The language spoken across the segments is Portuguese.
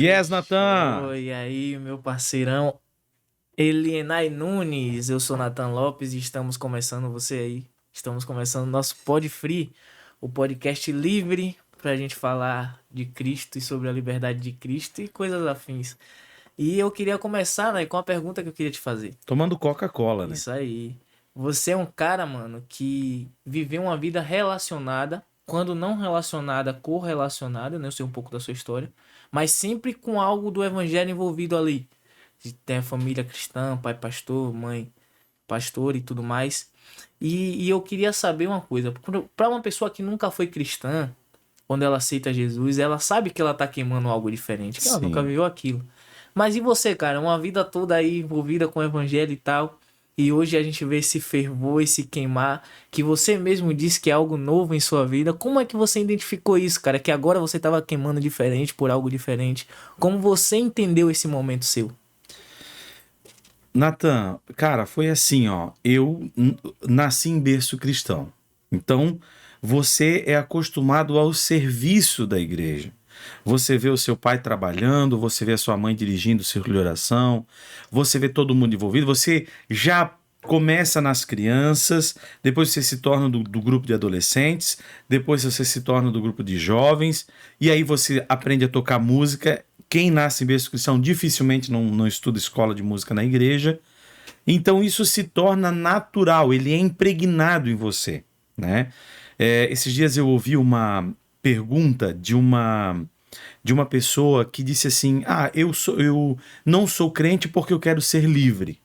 Yes, Natan! Oi, aí, meu parceirão Elienay Nunes. Eu sou Nathan Lopes e estamos começando, você aí, estamos começando o nosso Pod Free, o podcast livre pra gente falar de Cristo e sobre a liberdade de Cristo e coisas afins. E eu queria começar, né, com a pergunta que eu queria te fazer. Tomando Coca-Cola, né? Isso aí. Você é um cara, mano, que viveu uma vida relacionada, quando não relacionada, correlacionada, né? Eu sei um pouco da sua história, mas sempre com algo do evangelho envolvido ali. De ter família cristã, pai pastor, mãe pastor e tudo mais. E eu queria saber uma coisa, para uma pessoa que nunca foi cristã, quando ela aceita Jesus, ela sabe que ela tá queimando algo diferente, que ela nunca Sim. viveu aquilo. Mas e você, cara? Uma vida toda aí envolvida com o evangelho e tal. E hoje a gente vê esse fervor, esse queimar, que você mesmo disse que é algo novo em sua vida. Como é que você identificou isso, cara? Que agora você estava queimando diferente por algo diferente. Como você entendeu esse momento seu? Natan, cara, foi assim, ó. Nasci em berço cristão. Então, você é acostumado ao serviço da igreja. Você vê o seu pai trabalhando, você vê a sua mãe dirigindo o círculo de oração, você vê todo mundo envolvido, você já começa nas crianças, depois você se torna do grupo de adolescentes, depois você se torna do grupo de jovens, e aí você aprende a tocar música. Quem nasce em berço cristão dificilmente não estuda escola de música na igreja. Então isso se torna natural, ele é impregnado em você, né? Esses dias eu ouvi uma pergunta de uma pessoa que disse assim: eu não sou crente porque eu quero ser livre.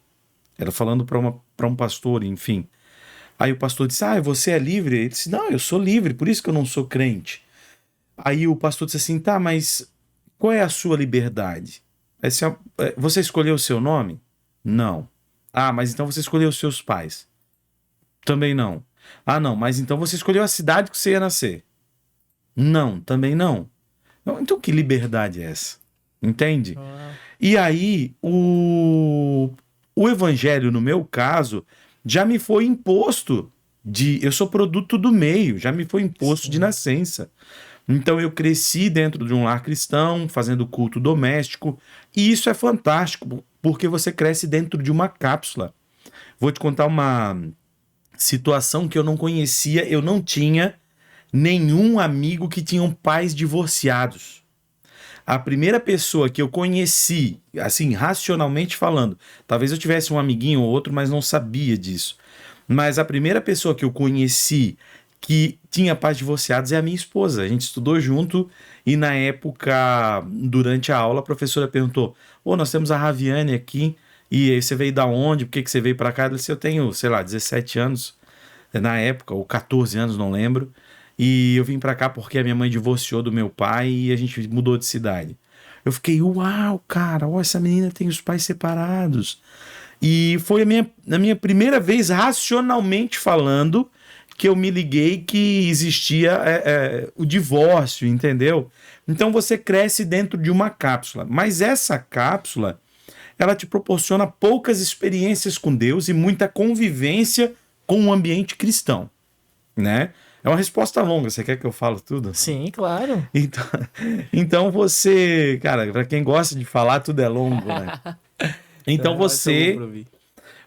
Ela falando para um pastor, enfim. Aí o pastor disse: você é livre? Ele disse: não, eu sou livre, por isso que eu não sou crente. Aí o pastor disse assim: tá, mas qual é a sua liberdade? Você escolheu o seu nome? Não. Ah, mas então você escolheu os seus pais? Também não. Ah, não, mas então você escolheu a cidade que você ia nascer? Não, também não. Então que liberdade é essa? Entende? Ah, E aí o evangelho, no meu caso, já me foi imposto eu sou produto do meio, já me foi imposto de sim. nascença. Então eu cresci dentro de um lar cristão, fazendo culto doméstico, e isso é fantástico, porque você cresce dentro de uma cápsula. Vou te contar uma situação que eu não conhecia, eu não tinha nenhum amigo que tinham pais divorciados. A primeira pessoa que eu conheci, assim, racionalmente falando, talvez eu tivesse um amiguinho ou outro, mas não sabia disso. Mas a primeira pessoa que eu conheci que tinha pais divorciados é a minha esposa. A gente estudou junto e na época, durante a aula, a professora perguntou: nós temos a Raviane aqui e aí você veio da onde? Por que que você veio para cá? Ela disse: eu tenho, sei lá, 17 anos na época, ou 14 anos, não lembro. E eu vim para cá porque a minha mãe divorciou do meu pai e a gente mudou de cidade. Eu fiquei: uau, cara, essa menina tem os pais separados. E foi a minha primeira vez, racionalmente falando, que eu me liguei que existia o divórcio, entendeu? Então você cresce dentro de uma cápsula. Mas essa cápsula, ela te proporciona poucas experiências com Deus e muita convivência com o ambiente cristão, né? É uma resposta longa, você quer que eu fale tudo? Sim, claro. Então, então você, cara, para quem gosta de falar, tudo é longo, né? Então Não, essa é bom você pra ouvir.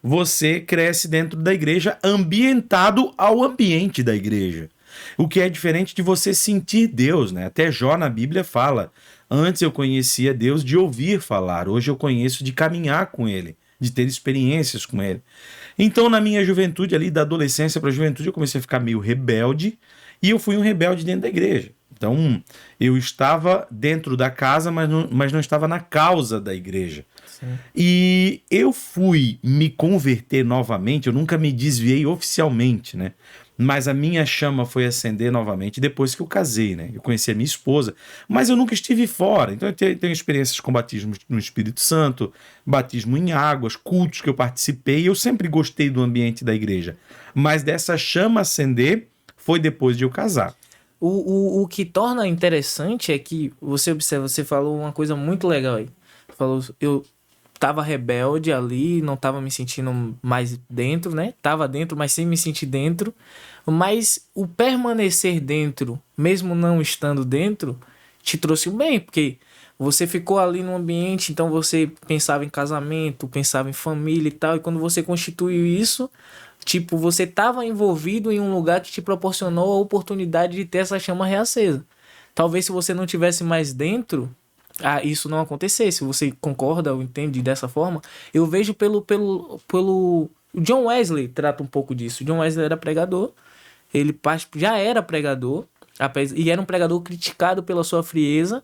você cresce dentro da igreja, ambientado ao ambiente da igreja. O que é diferente de você sentir Deus, né? Até Jó na Bíblia fala: antes eu conhecia Deus de ouvir falar, hoje eu conheço de caminhar com Ele, de ter experiências com Ele. Então, na minha juventude, ali da adolescência para a juventude, eu comecei a ficar meio rebelde e eu fui um rebelde dentro da igreja. Então, eu estava dentro da casa, mas não estava na causa da igreja. Sim. E eu fui me converter novamente, eu nunca me desviei oficialmente, né? Mas a minha chama foi acender novamente depois que eu casei, né? Eu conheci a minha esposa, mas eu nunca estive fora. Então eu tenho experiências com batismo no Espírito Santo, batismo em águas, cultos que eu participei. Eu sempre gostei do ambiente da igreja. Mas dessa chama acender foi depois de eu casar. O que torna interessante é que você observa, você falou uma coisa muito legal aí. Falou, eu tava rebelde ali, não tava me sentindo mais dentro, né? Tava dentro, mas sem me sentir dentro. Mas o permanecer dentro, mesmo não estando dentro, te trouxe o bem, porque você ficou ali no ambiente, então você pensava em casamento, pensava em família e tal, e quando você constituiu isso, tipo, você estava envolvido em um lugar que te proporcionou a oportunidade de ter essa chama reacesa. Talvez se você não tivesse mais dentro, isso não acontecesse. Você concorda ou entende dessa forma? Eu vejo pelo... O John Wesley trata um pouco disso. O John Wesley era pregador, ele já era pregador, e era um pregador criticado pela sua frieza,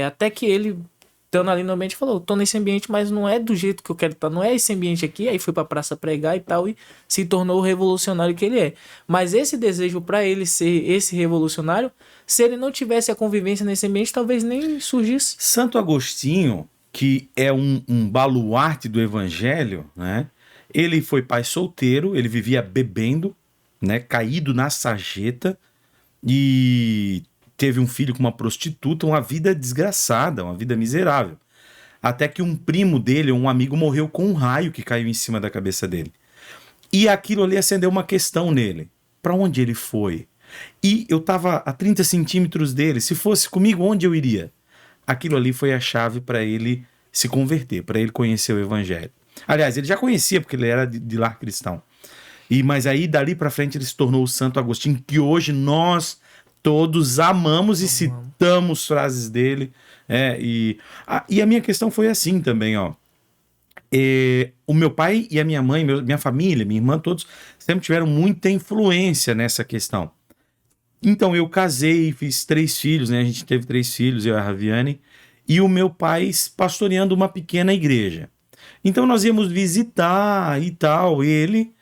até que ele, estando ali no ambiente, falou, tô nesse ambiente, mas não é do jeito que eu quero estar, não é esse ambiente aqui. Aí foi pra praça pregar e tal, e se tornou o revolucionário que ele é. Mas esse desejo para ele ser esse revolucionário, se ele não tivesse a convivência nesse ambiente, talvez nem surgisse. Santo Agostinho, que é um baluarte do evangelho, né? Ele foi pai solteiro, ele vivia bebendo, né? Caído na sarjeta, e teve um filho com uma prostituta, uma vida desgraçada, uma vida miserável. Até que um primo dele, um amigo, morreu com um raio que caiu em cima da cabeça dele. E aquilo ali acendeu uma questão nele. Para onde ele foi? E eu estava a 30 centímetros dele. Se fosse comigo, onde eu iria? Aquilo ali foi a chave para ele se converter, para ele conhecer o evangelho. Aliás, ele já conhecia, porque ele era de lar cristão. Mas aí, dali para frente, ele se tornou o Santo Agostinho, que hoje nós todos amamos e citamos frases dele. E a minha questão foi assim também, ó. O meu pai e a minha mãe, minha família, minha irmã, todos sempre tiveram muita influência nessa questão. Então eu casei, fiz 3 filhos, né? A gente teve 3 filhos, eu e a Raviane, e o meu pai pastoreando uma pequena igreja. Então nós íamos visitar e tal, ele,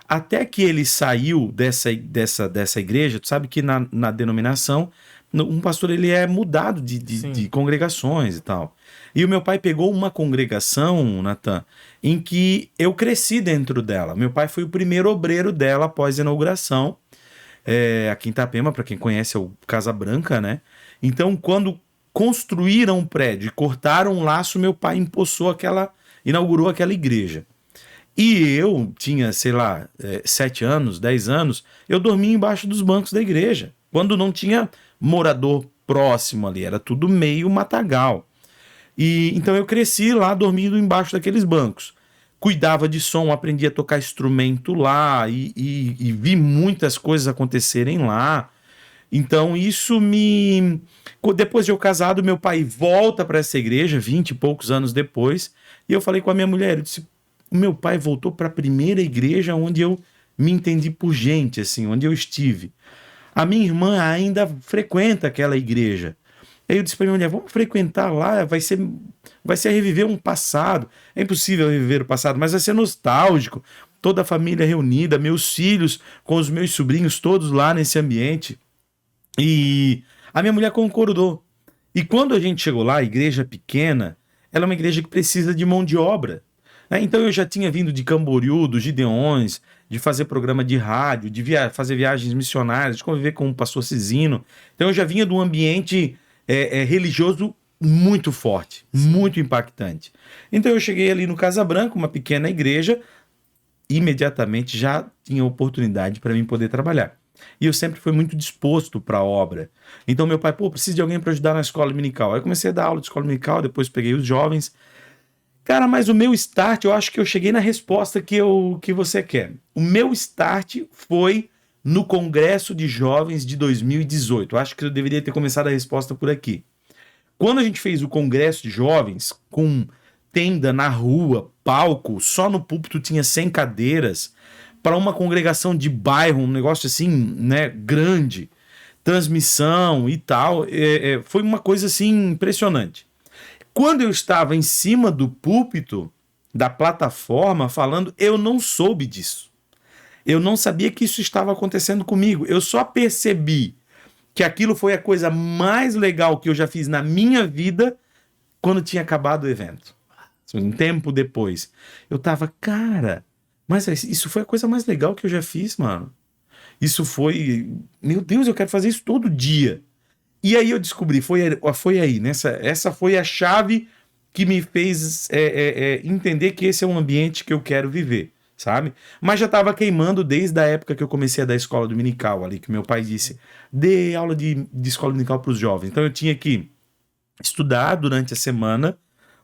até que ele saiu dessa igreja. Tu sabe que na denominação, um pastor ele é mudado de congregações e tal. E o meu pai pegou uma congregação, Natan, em que eu cresci dentro dela. Meu pai foi o primeiro obreiro dela após a inauguração. Aqui em Itapema, para quem conhece, é o Casa Branca, né? Então, quando construíram o prédio e cortaram um laço, meu pai inaugurou aquela igreja. E eu tinha, sei lá, 7 anos, 10 anos, eu dormia embaixo dos bancos da igreja, quando não tinha morador próximo ali, era tudo meio matagal. Então eu cresci lá dormindo embaixo daqueles bancos. Cuidava de som, aprendi a tocar instrumento lá e vi muitas coisas acontecerem lá. Então isso me... Depois de eu casado, meu pai volta para essa igreja, 20 e poucos anos depois, e eu falei com a minha mulher, eu disse, o meu pai voltou para a primeira igreja onde eu me entendi por gente, assim, onde eu estive. A minha irmã ainda frequenta aquela igreja. Aí eu disse para minha mulher, vamos frequentar lá, vai ser reviver um passado. É impossível reviver o passado, mas vai ser nostálgico. Toda a família reunida, meus filhos com os meus sobrinhos, todos lá nesse ambiente. E a minha mulher concordou. E quando a gente chegou lá, a igreja pequena, ela é uma igreja que precisa de mão de obra. Então eu já tinha vindo de Camboriú, dos Gideões, de fazer programa de rádio, de fazer viagens missionárias, de conviver com o pastor Cisino. Então eu já vinha de um ambiente religioso muito forte, muito impactante. Então eu cheguei ali no Casa Branca, uma pequena igreja, imediatamente já tinha oportunidade para mim poder trabalhar. E eu sempre fui muito disposto para a obra. Então meu pai, preciso de alguém para ajudar na escola dominical. Aí eu comecei a dar aula de escola dominical, depois peguei os jovens. Cara, mas o meu start, eu acho que eu cheguei na resposta que você quer. O meu start foi no Congresso de Jovens de 2018. Eu acho que eu deveria ter começado a resposta por aqui. Quando a gente fez o Congresso de Jovens, com tenda na rua, palco, só no púlpito tinha 100 cadeiras, para uma congregação de bairro, um negócio assim, né, grande, transmissão e tal, foi uma coisa assim impressionante. Quando eu estava em cima do púlpito, da plataforma, falando, eu não soube disso. Eu não sabia que isso estava acontecendo comigo. Eu só percebi que aquilo foi a coisa mais legal que eu já fiz na minha vida quando tinha acabado o evento. Um tempo depois. Eu tava, cara, mas isso foi a coisa mais legal que eu já fiz, mano. Isso foi... Meu Deus, eu quero fazer isso todo dia. E aí eu descobri, foi aí, essa foi a chave que me fez entender que esse é um ambiente que eu quero viver. sabe? Mas já estava queimando desde a época que eu comecei a dar escola dominical ali, que meu pai disse, dê aula de escola dominical para os jovens. Então eu tinha que estudar durante a semana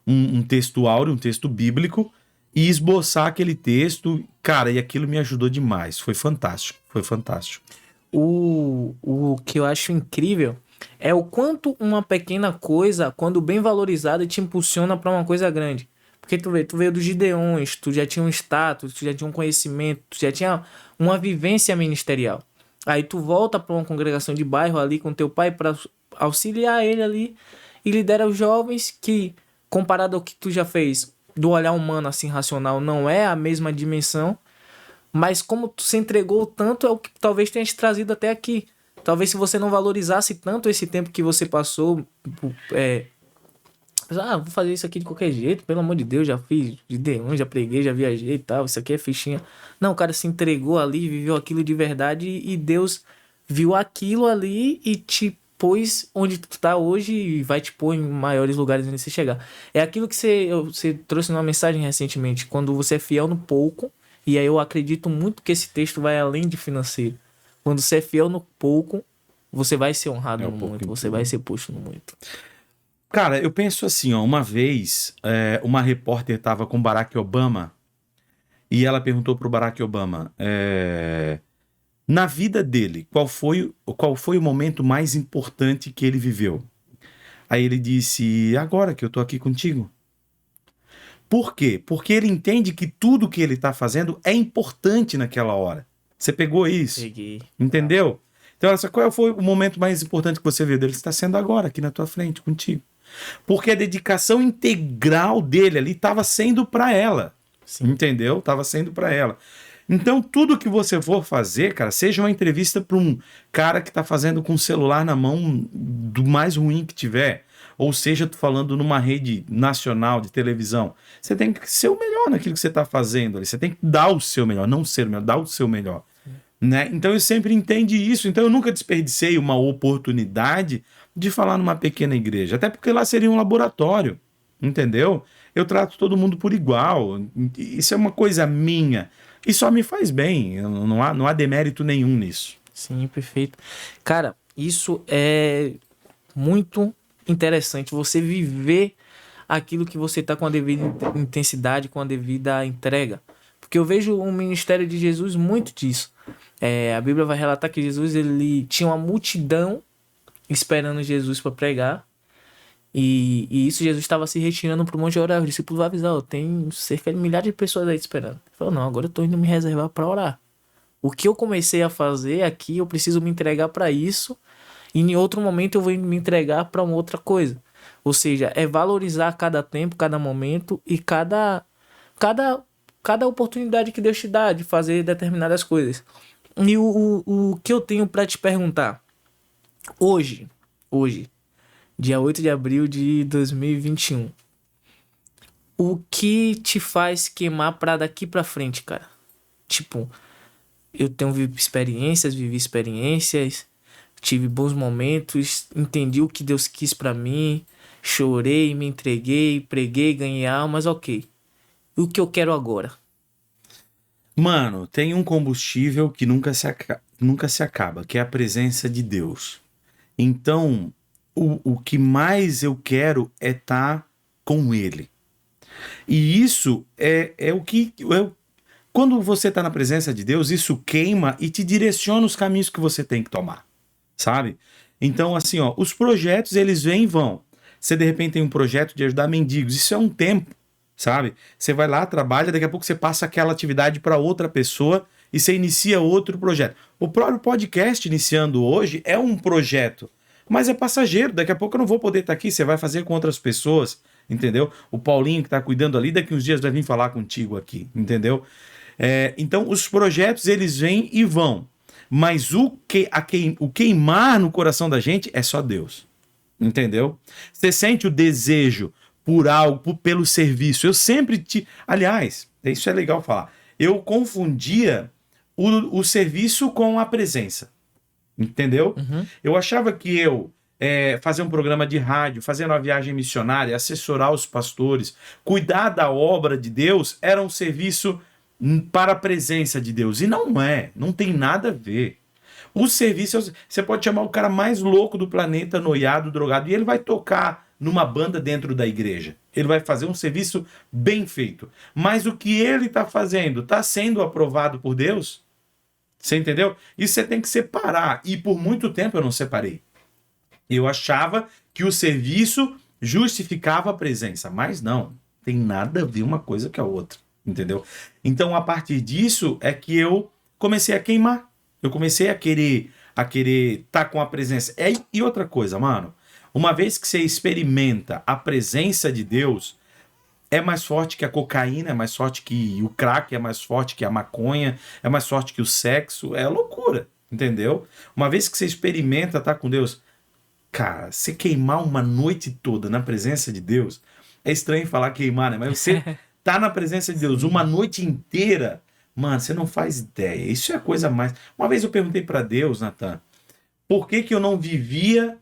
um texto áureo, um texto bíblico, e esboçar aquele texto. Cara, e aquilo me ajudou demais. Foi fantástico, foi fantástico. O que eu acho incrível é o quanto uma pequena coisa, quando bem valorizada, te impulsiona para uma coisa grande. Porque tu veio dos Gideões, tu já tinha um status, tu já tinha um conhecimento, tu já tinha uma vivência ministerial. Aí tu volta para uma congregação de bairro ali com teu pai para auxiliar ele ali e lidera os jovens que, comparado ao que tu já fez, do olhar humano assim racional, não é a mesma dimensão, mas como tu se entregou tanto é o que talvez tenha te trazido até aqui. Talvez se você não valorizasse tanto esse tempo que você passou, vou fazer isso aqui de qualquer jeito, pelo amor de Deus, já fiz de D1, já preguei, já viajei e tal, isso aqui é fichinha. Não, o cara se entregou ali, viveu aquilo de verdade e Deus viu aquilo ali e te pôs onde tu tá hoje e vai te pôr em maiores lugares onde você chegar. É aquilo que você trouxe numa mensagem recentemente, quando você é fiel no pouco, e aí eu acredito muito que esse texto vai além de financeiro. Quando você é fiel no pouco, você vai ser honrado no muito, você vai ser posto no muito. Cara, eu penso assim, ó, uma vez uma repórter estava com Barack Obama e ela perguntou pro Barack Obama, na vida dele, qual foi o momento mais importante que ele viveu? Aí ele disse, agora que eu tô aqui contigo. Por quê? Porque ele entende que tudo que ele tá fazendo é importante naquela hora. Você pegou isso? Peguei. Entendeu? Então, qual foi o momento mais importante que você viu dele? Está sendo agora, aqui na tua frente, contigo. Porque a dedicação integral dele ali estava sendo para ela. Sim. Entendeu? Estava sendo para ela. Então, tudo que você for fazer, cara, seja uma entrevista para um cara que está fazendo com o celular na mão do mais ruim que tiver, ou seja, tu falando numa rede nacional de televisão, você tem que ser o melhor naquilo que você está fazendo ali. Você tem que dar o seu melhor, não ser o melhor, dar o seu melhor. Né? Então eu sempre entendi isso. Então eu nunca desperdicei uma oportunidade de falar numa pequena igreja. Até porque lá seria um laboratório, entendeu? Eu trato todo mundo por igual. Isso é uma coisa minha. E só me faz bem. Não há demérito nenhum nisso. Sim, perfeito. Cara, isso é muito interessante. Você viver aquilo que você está com a devida intensidade, com a devida entrega. Porque eu vejo o ministério de Jesus muito disso. A Bíblia vai relatar que Jesus ele tinha uma multidão esperando Jesus para pregar. E isso Jesus estava se retirando para o monte de orar. Os discípulos vão avisar, tem cerca de milhares de pessoas aí esperando. Ele falou, não, agora eu estou indo me reservar para orar. O que eu comecei a fazer aqui, eu preciso me entregar para isso. E em outro momento eu vou me entregar para uma outra coisa. Ou seja, é valorizar cada tempo, cada momento e cada oportunidade que Deus te dá de fazer determinadas coisas. E o que eu tenho para te perguntar, hoje, dia 8 de abril de 2021, o que te faz queimar para daqui para frente, cara? Tipo, eu tenho vivi experiências, tive bons momentos, entendi o que Deus quis para mim, chorei, me entreguei, preguei, ganhei almas, ok. E o que eu quero agora? Mano, tem um combustível que nunca se acaba, que é a presença de Deus. Então, o que mais eu quero é estar com Ele. E isso é o que... quando você está na presença de Deus, isso queima e te direciona os caminhos que você tem que tomar, sabe? Então, assim, ó, os projetos, eles vêm e vão. Você, de repente, tem um projeto de ajudar mendigos. Isso é um tempo. Sabe? Você vai lá, trabalha, daqui a pouco você passa aquela atividade para outra pessoa e você inicia outro projeto. O próprio podcast iniciando hoje é um projeto, mas é passageiro. Daqui a pouco eu não vou poder estar aqui, você vai fazer com outras pessoas, entendeu? O Paulinho que está cuidando ali, daqui uns dias vai vir falar contigo aqui, entendeu? Então os projetos eles vêm e vão, mas o queimar no coração da gente é só Deus, entendeu? Você sente o desejo por algo, pelo serviço. Eu sempre aliás, isso é legal falar. Eu confundia o serviço com a presença. Entendeu? Uhum. Eu achava que fazer um programa de rádio, fazer uma viagem missionária, assessorar os pastores, cuidar da obra de Deus, era um serviço para a presença de Deus. E não tem nada a ver. O serviço, você pode chamar o cara mais louco do planeta, noiado, drogado, e ele vai tocar numa banda dentro da igreja. Ele vai fazer um serviço bem feito. Mas o que ele está fazendo está sendo aprovado por Deus? Você entendeu? Isso você tem que separar. E por muito tempo eu não separei. Eu achava que o serviço justificava a presença, mas não. Tem nada a ver uma coisa com a outra. Entendeu? Então, a partir disso é que eu comecei a queimar. Eu comecei a querer estar com a presença. E outra coisa, mano. Uma vez que você experimenta a presença de Deus, é mais forte que a cocaína, é mais forte que o crack, é mais forte que a maconha, é mais forte que o sexo. É loucura, entendeu? Uma vez que você experimenta estar com Deus, cara, você queimar uma noite toda na presença de Deus, é estranho falar queimar, né? Mas você tá na presença de Deus uma noite inteira, mano, você não faz ideia. Isso é a coisa mais... Uma vez eu perguntei para Deus, Natan, por que eu não vivia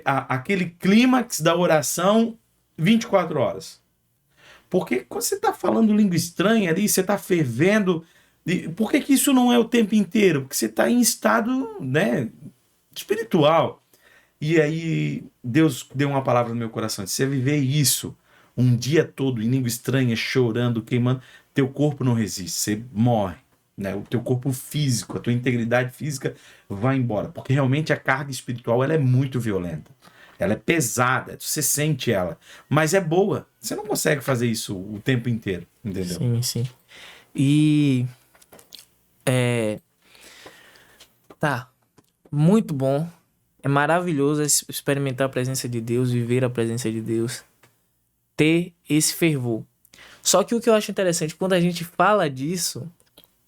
aquele clímax da oração 24 horas? Porque quando você tá falando língua estranha ali, você tá fervendo, por que isso não é o tempo inteiro? Porque você tá em estado, né, espiritual. E aí Deus deu uma palavra no meu coração. Se você viver isso um dia todo em língua estranha, chorando, queimando, teu corpo não resiste, você morre. Né? O teu corpo físico, a tua integridade física vai embora. Porque realmente a carga espiritual ela é muito violenta. Ela é pesada, você sente ela. Mas é boa. Você não consegue fazer isso o tempo inteiro, entendeu? Sim, sim. E... Tá. Muito bom. É maravilhoso experimentar a presença de Deus, viver a presença de Deus, ter esse fervor. Só que o que eu acho interessante, quando a gente fala disso,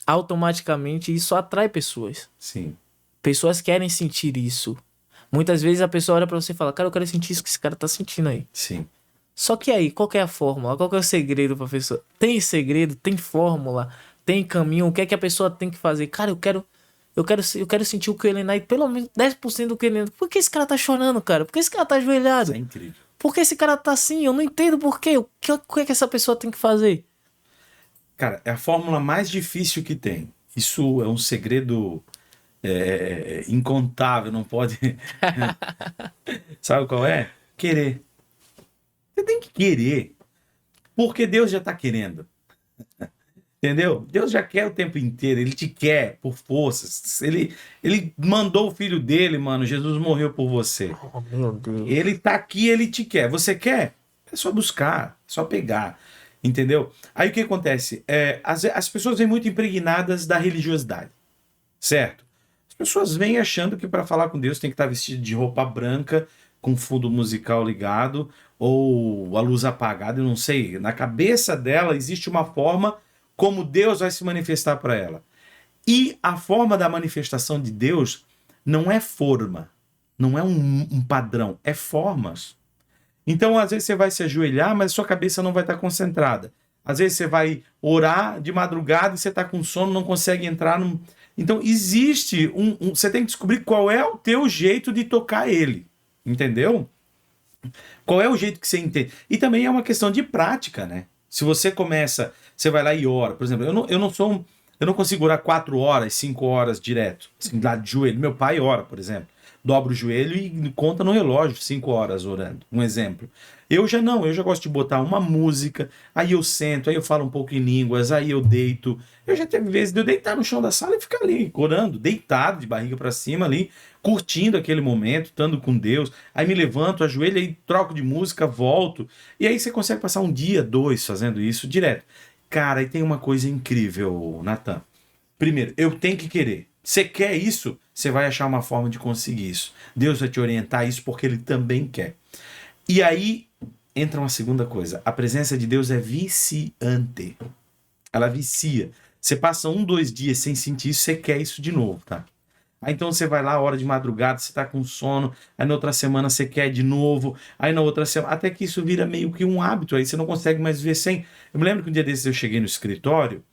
automaticamente isso atrai pessoas. Sim. Pessoas querem sentir isso. Muitas vezes a pessoa olha pra você e fala, cara, eu quero sentir isso que esse cara tá sentindo aí. Sim. Só que aí, qual que é a fórmula? Qual que é o segredo pra pessoa? Tem segredo? Tem fórmula? Tem caminho? O que é que a pessoa tem que fazer? Cara, eu quero sentir o Keilenai, pelo menos 10% do Keilenai. Por que esse cara tá chorando, cara? Por que esse cara tá ajoelhado? Isso é incrível. Por que esse cara tá assim? Eu não entendo por quê. O que é que essa pessoa tem que fazer? Cara, é a fórmula mais difícil que tem. Isso é um segredo incontável, não pode... Sabe qual é? Querer. Você tem que querer. Porque Deus já tá querendo. Entendeu? Deus já quer o tempo inteiro, ele te quer por forças. Ele mandou o filho dele, mano. Jesus morreu por você. Oh, meu Deus. Ele tá aqui, ele te quer. Você quer? É só buscar, é só pegar. Entendeu? Aí o que acontece? As pessoas vêm muito impregnadas da religiosidade. Certo? As pessoas vêm achando que para falar com Deus tem que estar vestido de roupa branca, com fundo musical ligado, ou a luz apagada, eu não sei. Na cabeça dela existe uma forma como Deus vai se manifestar para ela. E a forma da manifestação de Deus não é forma, não é um padrão, é formas. Então, às vezes você vai se ajoelhar, mas sua cabeça não vai estar concentrada. Às vezes você vai orar de madrugada e você está com sono, não consegue entrar num... Então, existe você tem que descobrir qual é o teu jeito de tocar ele. Entendeu? Qual é o jeito que você entende? E também é uma questão de prática, né? Se você começa, você vai lá e ora. Por exemplo, eu não consigo orar 4 horas, 5 horas direto. Assim, lá de joelho. Meu pai ora, por exemplo. Dobra o joelho e conta no relógio 5 horas orando. Um exemplo. Eu já gosto de botar uma música, aí eu sento, aí eu falo um pouco em línguas, aí eu deito. Eu já teve vezes de eu deitar no chão da sala e ficar ali, orando, deitado, de barriga para cima ali, curtindo aquele momento, estando com Deus. Aí me levanto, ajoelho, aí troco de música, volto. E aí você consegue passar 1 dia, 2 fazendo isso direto. Cara, e tem uma coisa incrível, Natan. Primeiro, eu tenho que querer. Você quer isso? Você vai achar uma forma de conseguir isso. Deus vai te orientar a isso porque Ele também quer. E aí entra uma segunda coisa. A presença de Deus é viciante. Ela vicia. Você passa 1, 2 dias sem sentir isso, você quer isso de novo, tá? Aí então você vai lá, hora de madrugada, você tá com sono, aí na outra semana você quer de novo, aí na outra semana, até que isso vira meio que um hábito, aí você não consegue mais ver sem. Eu me lembro que um dia desses eu cheguei no escritório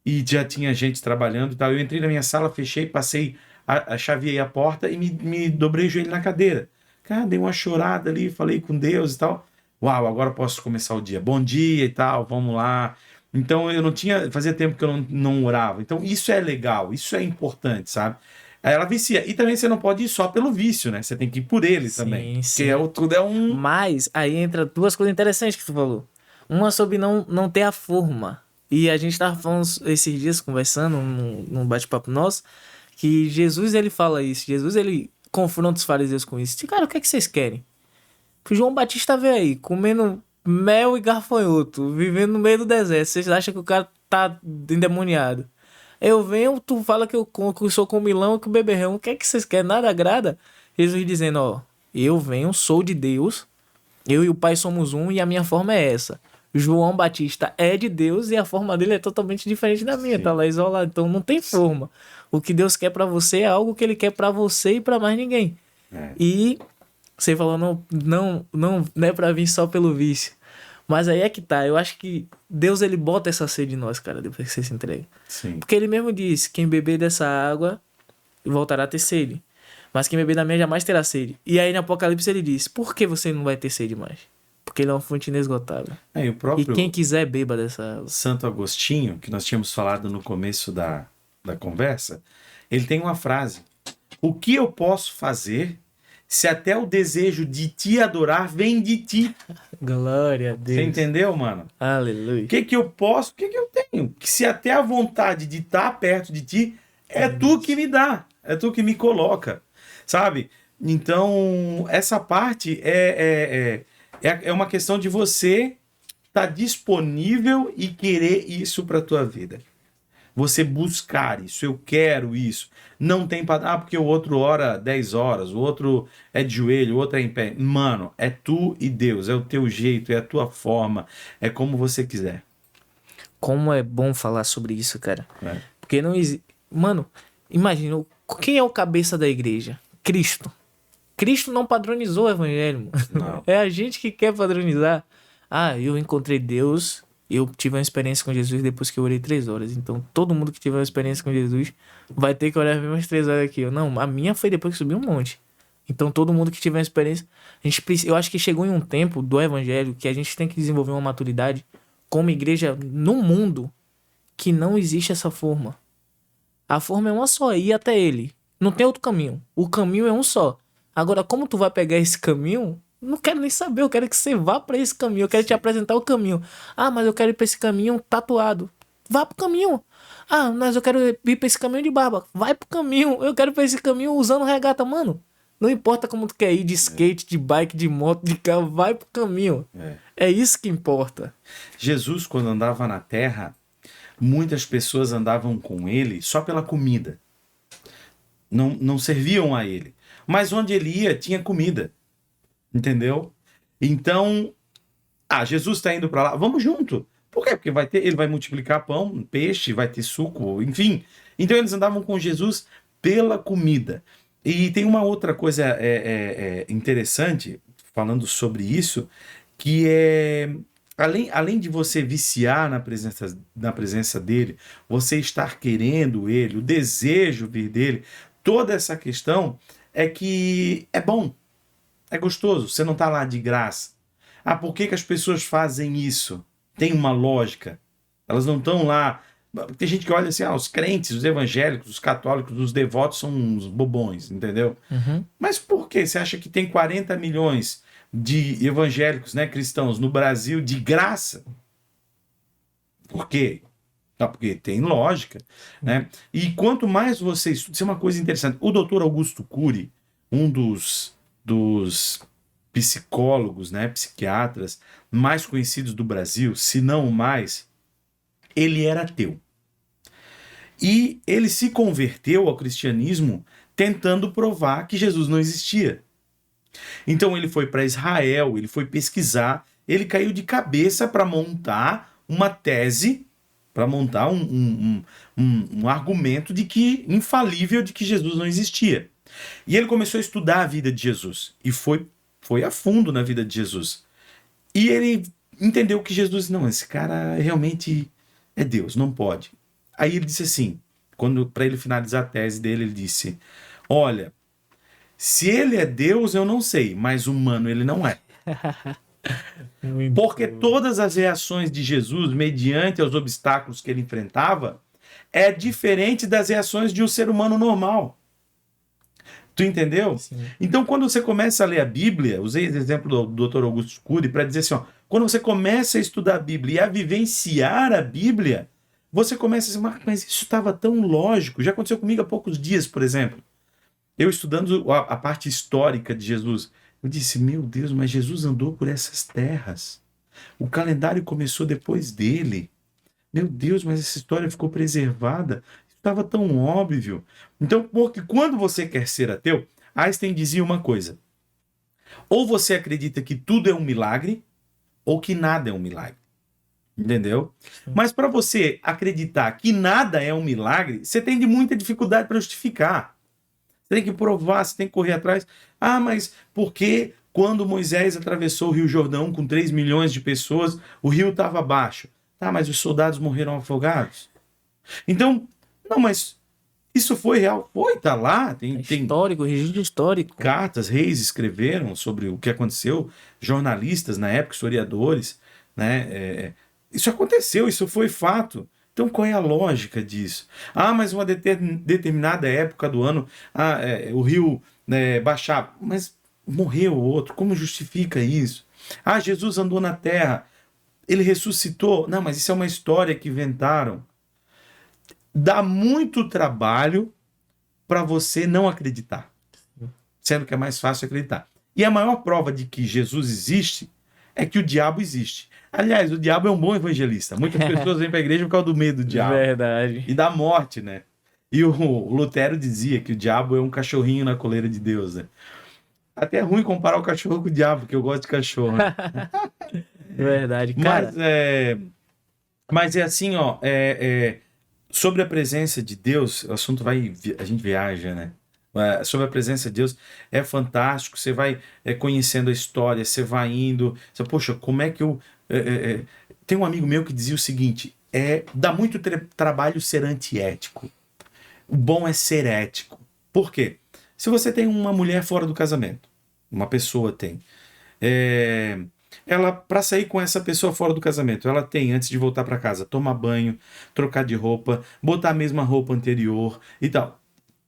e já tinha gente trabalhando e tal. Eu entrei na minha sala, fechei, passei, chaveei a porta e me dobrei o joelho na cadeira. Cara, dei uma chorada ali, falei com Deus e tal. Uau, agora posso começar o dia. Bom dia e tal, vamos lá. Então eu não tinha, fazia tempo que eu não orava. Então isso é legal, isso é importante, sabe? Aí ela vicia. E também você não pode ir só pelo vício, né? Você tem que ir por ele também. Sim, Porque sim. tudo é um. Mas aí entra duas coisas interessantes que tu falou. Uma sobre não ter a forma. E a gente tava falando esses dias, conversando num bate-papo nosso, que Jesus ele fala isso. Jesus ele confronta os fariseus com isso. Cara, o que é que vocês querem? Que o João Batista veio aí, comendo mel e gafanhoto, vivendo no meio do deserto. Vocês acham que o cara tá endemoniado? Eu venho, tu fala que eu sou comilão, que o beberrão. O que é que vocês querem? Nada agrada? Jesus dizendo, ó, eu venho, sou de Deus, eu e o Pai somos um e a minha forma é essa. João Batista é de Deus e a forma dele é totalmente diferente da minha, Sim. tá lá isolado. Então não tem forma. O que Deus quer pra você é algo que ele quer pra você e pra mais ninguém. É. E você falou, não é pra vir só pelo vício. Mas aí é que tá. Eu acho que Deus ele bota essa sede em nós, cara, depois que você se entrega. Sim. Porque ele mesmo disse: quem beber dessa água voltará a ter sede. Mas quem beber da minha jamais terá sede. E aí no Apocalipse ele diz: por que você não vai ter sede mais? Porque ele é uma fonte inesgotável. É, e o E próprio quem quiser, beba dessa água. Santo Agostinho, que nós tínhamos falado no começo da conversa, ele tem uma frase: o que eu posso fazer se até o desejo de te adorar vem de ti? Glória a Deus. Você entendeu, mano? Aleluia. O que que eu posso, o que que eu tenho? Que se até a vontade de estar perto de ti é tu que me dá, é tu que me coloca, sabe? Então, essa parte é uma questão de você estar disponível e querer isso para tua vida. Você buscar isso, eu quero isso. Não tem para. Ah, porque o outro ora 10 horas, o outro é de joelho, o outro é em pé. Mano, é tu e Deus, é o teu jeito, é a tua forma, é como você quiser. Como é bom falar sobre isso, cara. É. Porque não existe. Mano, imagina, quem é o cabeça da igreja? Cristo. Cristo não padronizou o evangelho, mano. Não. É a gente que quer padronizar. Ah, eu encontrei Deus, eu tive uma experiência com Jesus depois que eu orei 3 horas. Então, todo mundo que tiver uma experiência com Jesus vai ter que orar as mesmas 3 horas aqui. Não, a minha foi depois que subi um monte. Então, todo mundo que tiver uma experiência... eu acho que chegou em um tempo do evangelho que a gente tem que desenvolver uma maturidade como igreja no mundo que não existe essa forma. A forma é uma só, é ir até ele. Não tem outro caminho. O caminho é um só. Agora, como tu vai pegar esse caminho? Não quero nem saber. Eu quero que você vá pra esse caminho. Eu quero te apresentar o caminho. Ah, mas eu quero ir pra esse caminho tatuado. Vá pro caminho. Ah, mas eu quero ir pra esse caminho de barba. Vai pro caminho. Eu quero ir pra esse caminho usando regata. Mano, não importa como tu quer ir, de skate, de bike, de moto, de carro. Vai pro caminho. É isso que importa. Jesus, quando andava na terra, muitas pessoas andavam com ele só pela comida. Não serviam a ele. Mas onde ele ia, tinha comida. Entendeu? Então, Jesus está indo para lá, vamos junto. Por quê? Porque ele vai multiplicar pão, peixe, vai ter suco, enfim. Então eles andavam com Jesus pela comida. E tem uma outra coisa interessante, falando sobre isso, que é, além de você viciar na presença dele, você estar querendo ele, o desejo vir dele, toda essa questão é que é bom. É gostoso, você não está lá de graça. Ah, por que as pessoas fazem isso? Tem uma lógica. Elas não estão lá... Tem gente que olha assim, os crentes, os evangélicos, os católicos, os devotos são uns bobões, entendeu? Uhum. Mas por quê? Você acha que tem 40 milhões de evangélicos, né, cristãos no Brasil de graça? Por quê? Não, porque tem lógica, né? E quanto mais você estuda... Isso é uma coisa interessante. O doutor Augusto Cury, um dos psicólogos, né, psiquiatras mais conhecidos do Brasil, se não o mais, ele era ateu. E ele se converteu ao cristianismo tentando provar que Jesus não existia. Então ele foi para Israel, ele foi pesquisar, ele caiu de cabeça para montar uma tese, para montar um argumento de que infalível de que Jesus não existia. E ele começou a estudar a vida de Jesus. E foi a fundo na vida de Jesus. E ele entendeu que Jesus, não, esse cara realmente é Deus, não pode. Aí ele disse assim, para ele finalizar a tese dele, ele disse, olha, se ele é Deus, eu não sei, mas humano ele não é. Muito Porque bom. todas as reações de Jesus, mediante os obstáculos que ele enfrentava, é diferente das reações de um ser humano normal. Tu entendeu? Sim. Então, quando você começa a ler a Bíblia, usei esse exemplo do Dr. Augusto Cury para dizer assim, ó, quando você começa a estudar a Bíblia e a vivenciar a Bíblia, você começa a dizer, mas isso estava tão lógico. Já aconteceu comigo há poucos dias, por exemplo. Eu estudando a parte histórica de Jesus, eu disse, meu Deus, mas Jesus andou por essas terras. O calendário começou depois dele. Meu Deus, mas essa história ficou preservada. Estava tão óbvio. Então, porque quando você quer ser ateu, Einstein dizia uma coisa: ou você acredita que tudo é um milagre, ou que nada é um milagre. Entendeu? Mas para você acreditar que nada é um milagre, você tem de muita dificuldade para justificar. Você tem que provar, você tem que correr atrás. Ah, mas por que quando Moisés atravessou o Rio Jordão com 3 milhões de pessoas, o rio estava baixo? Tá, mas os soldados morreram afogados. Então, não, mas isso foi real? Foi, tá lá. Tem Histórico, registro histórico. cartas, reis escreveram sobre o que aconteceu, jornalistas na época, historiadores, né? Isso aconteceu, isso foi fato. Então, qual é a lógica disso? Ah, mas uma determinada época do ano, o rio baixava, mas morreu o outro, como justifica isso? Ah, Jesus andou na terra, ele ressuscitou. Não, mas isso é uma história que inventaram. Dá muito trabalho para você não acreditar, sendo que é mais fácil acreditar. E a maior prova de que Jesus existe é que o diabo existe. Aliás, o diabo é um bom evangelista. Muitas pessoas vêm para a igreja por causa do medo do diabo. Verdade. E da morte, né? E o Lutero dizia que o diabo é um cachorrinho na coleira de Deus, né? Até é ruim comparar o cachorro com o diabo, porque eu gosto de cachorro. Né? Verdade, cara. Mas é assim, ó. Sobre a presença de Deus, o assunto vai. A gente viaja, né? Sobre a presença de Deus é fantástico. Você vai conhecendo a história, você vai indo. Você, poxa, como é que eu. Tem um amigo meu que dizia o seguinte: dá muito trabalho ser antiético. O bom é ser ético. Por quê? Se você tem uma mulher fora do casamento, uma pessoa tem. Ela, para sair com essa pessoa fora do casamento, ela tem, antes de voltar para casa, tomar banho, trocar de roupa, botar a mesma roupa anterior e tal.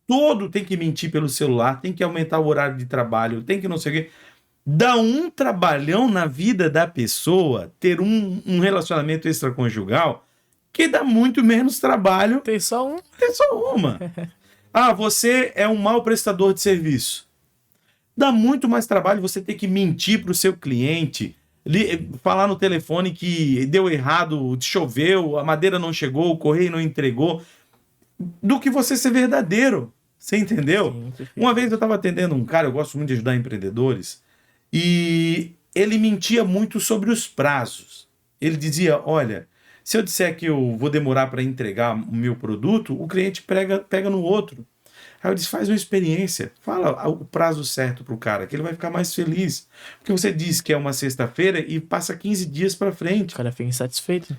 Todo tem que mentir pelo celular, tem que aumentar o horário de trabalho, tem que não sei o quê. Dá um trabalhão na vida da pessoa ter um relacionamento extraconjugal que dá muito menos trabalho. Tem só um. Tem só uma. Ah, você é um mau prestador de serviço. Dá muito mais trabalho você ter que mentir para o seu cliente, falar no telefone que deu errado, choveu, a madeira não chegou, o correio não entregou, do que você ser verdadeiro. Você entendeu? Sim, Uma vez eu estava atendendo um cara, eu gosto muito de ajudar empreendedores, e ele mentia muito sobre os prazos. Ele dizia, olha, se eu disser que eu vou demorar para entregar o meu produto, o cliente pega no outro. Aí eu disse, faz uma experiência, fala o prazo certo pro cara, que ele vai ficar mais feliz. Porque você diz que é uma sexta-feira e passa 15 dias para frente. O cara fica insatisfeito.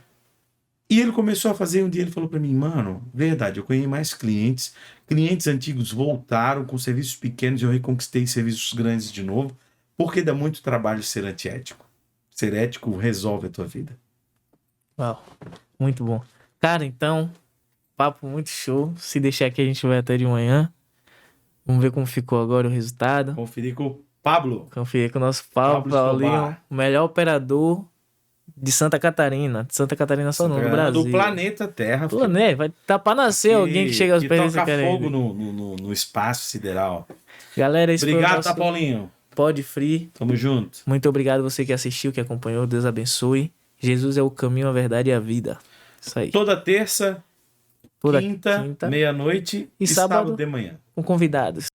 E ele começou a fazer, um dia ele falou para mim, mano, verdade, eu ganhei mais clientes, clientes antigos voltaram com serviços pequenos e eu reconquistei serviços grandes de novo, porque dá muito trabalho ser antiético. Ser ético resolve a tua vida. Uau, muito bom. Cara, então, papo muito show. Se deixar aqui, a gente vai até de manhã. Vamos ver como ficou agora o resultado. Conferir com o Pablo. Conferir com o nosso Paulinho, Escobar. o melhor operador de Santa Catarina. De Santa Catarina só não, do Brasil. Do planeta Terra. Vai estar pra nascer alguém que chega aos pés desse cara aí. Toca fogo no espaço sideral. Galera, esse obrigado, foi o nosso Paulinho. Pod Free. Tamo junto. Muito obrigado você que assistiu, que acompanhou. Deus abençoe. Jesus é o caminho, a verdade e a vida. Isso aí. Toda terça, Toda quinta, meia-noite e sábado de manhã. Com convidados.